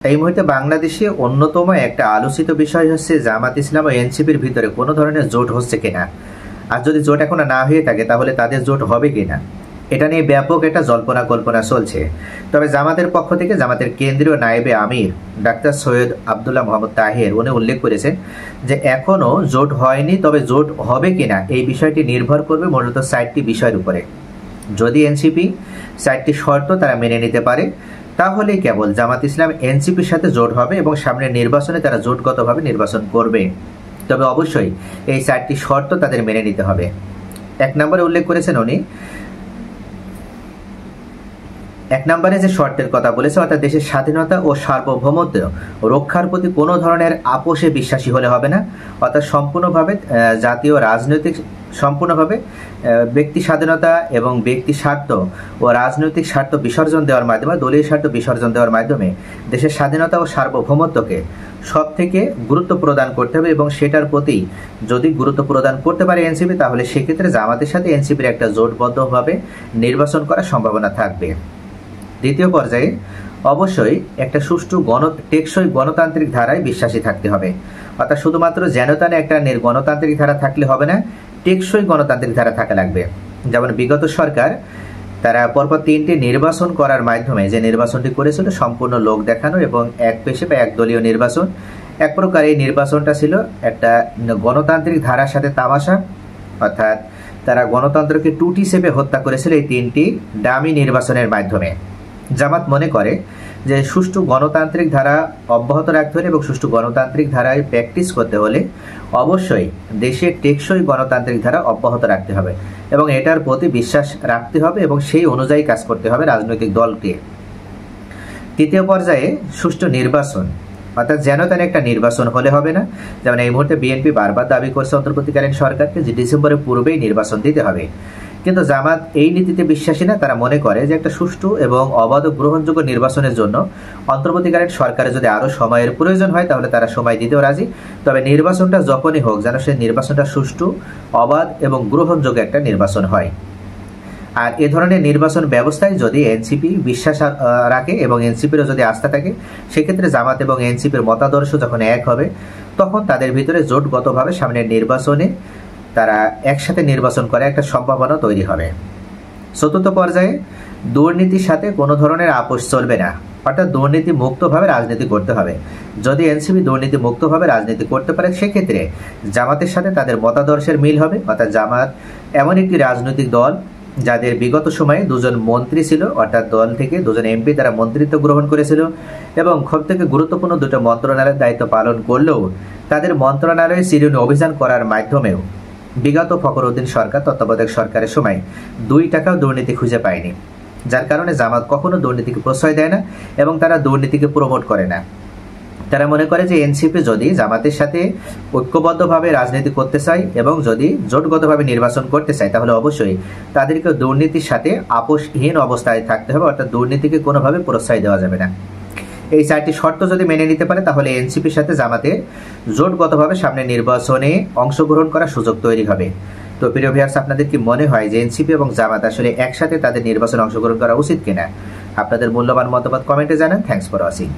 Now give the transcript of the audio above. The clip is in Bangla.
এই মুহূর্তে বাংলাদেশে অন্যতম একটা আলোচিত বিষয় হচ্ছে জামাত ইসলাম ও এনসিপির ভিতরে কোনো ধরনের জোট হচ্ছে কিনা, আর যদি জোট এখনো না হয়ে থাকে তাহলে তাদের জোট হবে কিনা, এটা নিয়ে ব্যাপক একটা জল্পনা কল্পনা চলছে। তবে জামাতের পক্ষ থেকে জামাতের কেন্দ্রীয় নায়েবে আমির ডাক্তার সৈয়দ আবদুল্লাহ মোহাম্মদ তাহের উনি উল্লেখ করেছেন যে এখনো জোট হয়নি, তবে জোট হবে কিনা এই বিষয়টি নির্ভর করবে মূলত 4টি বিষয়ের উপরে। যদি এনসিপি 4টি শর্ত তারা মেনে নিতে পারে তাহলে কেবল জামাত ইসলাম এনসিপির সাথে জোট হবে এবং সামনের নির্বাচনে তারা জোটগতভাবে নির্বাচন করবে। তবে অবশ্যই এই 4টি শর্ত তাদের মেনে নিতে হবে। 1 নম্বরে উল্লেখ করেছেন উনি, 1 নম্বরে যে শর্তের কথা বলেছে অর্থাৎ দেশের স্বাধীনতা ও সার্বভৌমত্ব রক্ষার প্রতি কোনো ধরনের আপোষে বিশ্বাসী হলে হবে না, অর্থাৎ সম্পূর্ণভাবে জাতীয় রাজনৈতিক সম্পূর্ণভাবে ব্যক্তি স্বাধীনতা এবং ব্যক্তি স্বার্থ ও রাজনৈতিক স্বার্থ বিসর্জন দেওয়ার মাধ্যমে, দলীয় স্বার্থ বিসর্জন দেওয়ার মাধ্যমে দেশের স্বাধীনতা ও সার্বভৌমত্বকে সব থেকে গুরুত্ব প্রদান করতে হবে এবং সেটার প্রতি যদি গুরুত্ব প্রদান করতে পারে এনসিপি তাহলে সেক্ষেত্রে জামাতের সাথে এনসিপির একটা জোটবদ্ধভাবে নির্বাচন করার সম্ভাবনা থাকবে। দ্বিতীয় পর্যায়ে অবশ্যই একটা সুষ্ঠু টেকসই গণতান্ত্রিক ধারায় বিশ্বাসী থাকতে হবে, অর্থাৎ শুধুমাত্র যেনতানে একটা গণতান্ত্রিক ধারা থাকলে হবে না, টেকসই গণতান্ত্রিক ধারা থাকা লাগবে। যেমন বিগত সরকার তারা পরপর 3টি নির্বাচন করার মাধ্যমে যে নির্বাচনটি করেছিল সম্পূর্ণ লোক দেখানো এবং এক পেশে বা একদলীয় নির্বাচন, এক প্রকার এই নির্বাচনটা ছিল একটা গণতান্ত্রিক ধারার সাথে তামাশা, অর্থাৎ তারা গণতন্ত্রকে টুটি চেপে হত্যা করেছিল এই 3টি ডামি নির্বাচনের মাধ্যমে। জামাত মনে করে যে সুষ্ঠু গণতান্ত্রিক ধারা অব্যাহত রাখতে হলে এবং সুষ্ঠু গণতান্ত্রিক ধারায় প্র্যাকটিস করতে হলে অবশ্যই দেশের টেকসই গণতান্ত্রিক ধারা অব্যাহত রাখতে হবে এবং এটার প্রতি বিশ্বাস রাখতে হবে এবং সেই অনুযায়ী কাজ করতে হবে রাজনৈতিক দলকে। তৃতীয় পর্যায়ে সুষ্ঠু নির্বাচন, অর্থাৎ যেন তেন একটা নির্বাচন হলে হবে না। যেমন এই মুহূর্তে বিএনপি বারবার দাবি করছে অন্তর্বর্তীকালীন সরকারকে যে ডিসেম্বরের পূর্বেই নির্বাচন দিতে হবে, কিন্তু জামাত এই নীতিতে বিশ্বাসী না। তারা মনে করে যে একটা সুষ্ঠু এবং অবাধ গ্রহণযোগ্য নির্বাচনের জন্য অন্তর্বর্তীকালীন সরকারের যদি আরও সময়ের প্রয়োজন হয় তাহলে তারা সময় দিতেও রাজি, তবে নির্বাচনটা যখনই হোক যেন সেই নির্বাচনটা সুষ্ঠু, অবাধ এবং গ্রহণযোগ্য একটা নির্বাচন হয়। আর এ ধরনের নির্বাচন ব্যবস্থায় যদি এনসিপি বিশ্বাস রাখে এবং এনসিপিরও যদি আস্থা থাকে সেক্ষেত্রে জামাত এবং এনসিপির মতাদর্শ যখন এক হবে তখন তাদের ভিতরে জোটগতভাবে সামনের নির্বাচনে তারা একসাথে নির্বাচন করে একটা সম্ভাবনা তৈরি হবে। চতুর্থ পর্যায়ে দুর্নীতির সাথে কোনো ধরনের আপোষ চলবে না, অর্থাৎ দুর্নীতি মুক্তভাবে রাজনীতি করতে হবে। যদি এনসিপি দুর্নীতি মুক্তভাবে রাজনীতি করতে পারে সেক্ষেত্রে জামাতের সাথে তাদের মতাদর্শের মিল হবে, অর্থাৎ জামাত এমন একটি রাজনৈতিক দল যাদের বিগত সময়ে 2জন মন্ত্রী ছিল, অর্থাৎ দল থেকে 2জন এমপি তারা মন্ত্রিত্ব গ্রহণ করেছিল এবং সব থেকে গুরুত্বপূর্ণ 2টা মন্ত্রণালয়ের দায়িত্ব পালন করলেও তাদের মন্ত্রণালয়ে চিরুনি অভিযান করার মাধ্যমেও বিগত ফখরউদ্দিন সরকার তত্ত্বাবধায়ক সরকারের সময় 2 টাকাও দুর্নীতি খুঁজে পায়নি, যার কারণে জামাত কখনো দুর্নীতিকে প্রশ্রয় দেয় না এবং তারা দুর্নীতিকে প্রমোট করে না। তারা মনে করে যে এনসিপি যদি জামাতের সাথে ঐক্যবদ্ধভাবে রাজনীতি করতে চায় এবং যদি জোটগতভাবে নির্বাচন করতে চায় তাহলে অবশ্যই তাদেরকে দুর্নীতির সাথে আপোষহীন অবস্থায় থাকতে হবে, অর্থাৎ দুর্নীতিকে কোনোভাবে প্রশ্রয় দেওয়া যাবে না। এই 4টি শর্ত যদি মেনে নিতে পারে তাহলে এনসিপির সাথে জামাতের জোটগতভাবে সামনে নির্বাচনে অংশগ্রহণ করার সুযোগ তৈরি হবে। তো প্রিয় ভিউয়ার্স, আপনাদের কি মনে হয় যে এনসিপি এবং জামাত আসলে একসাথে তাদের নির্বাচনে অংশগ্রহণ করা উচিত কিনা? আপনাদের মূল্যবান মতামত কমেন্টে জানান। Thanks for watching.